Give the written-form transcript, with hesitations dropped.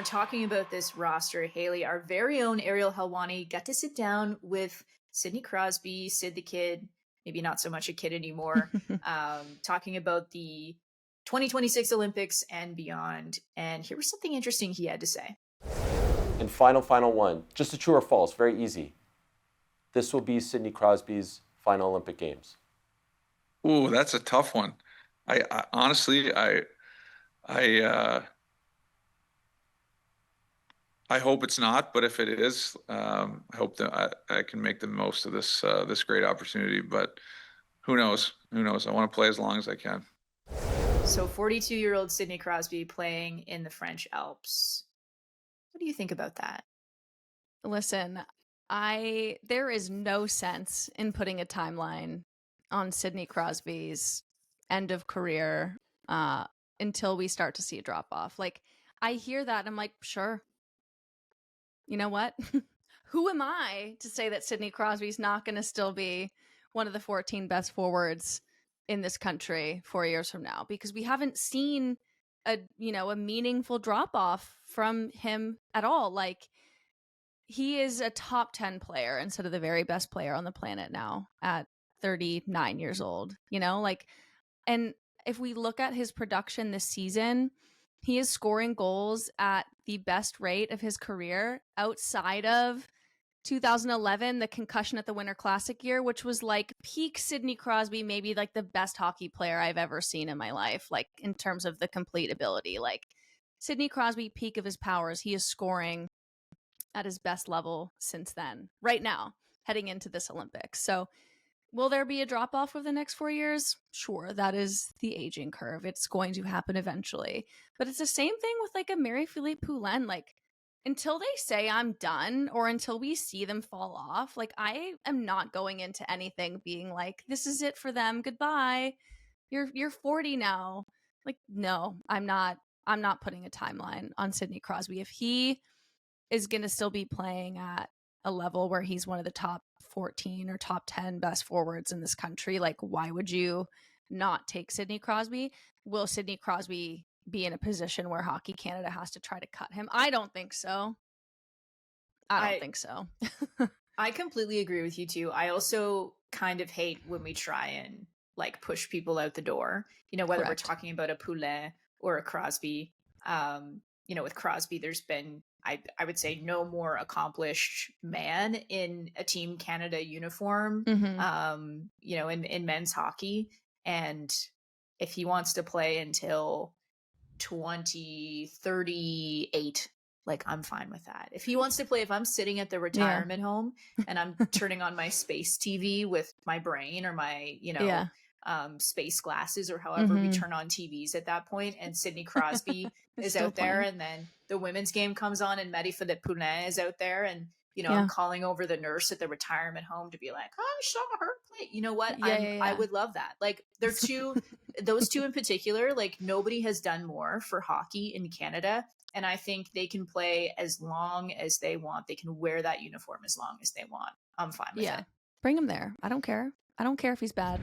talking about this roster, Hailey, our very own Ariel Helwani got to sit down with Sidney Crosby, Sid the Kid, maybe not so much a kid anymore, talking about the 2026 Olympics and beyond. And here was something interesting he had to say. And final one, just a true or false, very easy. This will be Sidney Crosby's final Olympic Games. Ooh, that's a tough one. I honestly, I hope it's not, but if it is, I hope that I can make the most of this this great opportunity. But who knows? Who knows? I want to play as long as I can. So 42-year-old Sidney Crosby playing in the French Alps. What do you think about that? Listen, there is no sense in putting a timeline on Sidney Crosby's end of career until we start to see a drop off. Like, I hear that and I'm like, sure. You know what? Who am I to say that Sidney Crosby's not going to still be one of the 14 best forwards in this country 4 years from now? Because we haven't seen a meaningful drop off from him at all. Like, he is a top 10 player instead of the very best player on the planet now at 39 years old, and if we look at his production this season, he is scoring goals at the best rate of his career outside of 2011, the concussion at the Winter Classic year, which was like peak Sidney Crosby, maybe like the best hockey player I've ever seen in my life, like in terms of the complete ability. Like Sidney Crosby, peak of his powers, he is scoring at his best level since then, right now, heading into this Olympics. So will there be a drop off over the next 4 years? Sure, that is the aging curve. It's going to happen eventually. But it's the same thing with like a Marie-Philippe Poulin. Like, until they say I'm done or until we see them fall off, like, I am not going into anything being like, this is it for them. Goodbye. You're 40 now. Like, no, I'm not putting a timeline on Sidney Crosby. If he is going to still be playing at a level where he's one of the top 14 or top 10 best forwards in this country, like, why would you not take Sidney Crosby? Will Sidney Crosby be in a position where Hockey Canada has to try to cut him? I don't think so. I don't think so. I completely agree with you too. I also kind of hate when we try and like push people out the door, whether Correct. we're talking about a Poulet or a Crosby. With Crosby, there's been, I would say, no more accomplished man in a Team Canada uniform, in men's hockey. And if he wants to play until 2038, like, I'm fine with that. If he wants to play, if I'm sitting at the retirement home and I'm turning on my space TV with my brain or my, space glasses or however we turn on TVs at that point, and Sidney Crosby is out there, and then the women's game comes on and Marie-Philippe Poulin is out there, and I'm calling over the nurse at the retirement home to be like, oh, I saw her play. You know what? I would love that. Like, they're those two in particular, like, nobody has done more for hockey in Canada. And I think they can play as long as they want. They can wear that uniform as long as they want. I'm fine with it. Bring him there. I don't care. I don't care if he's bad.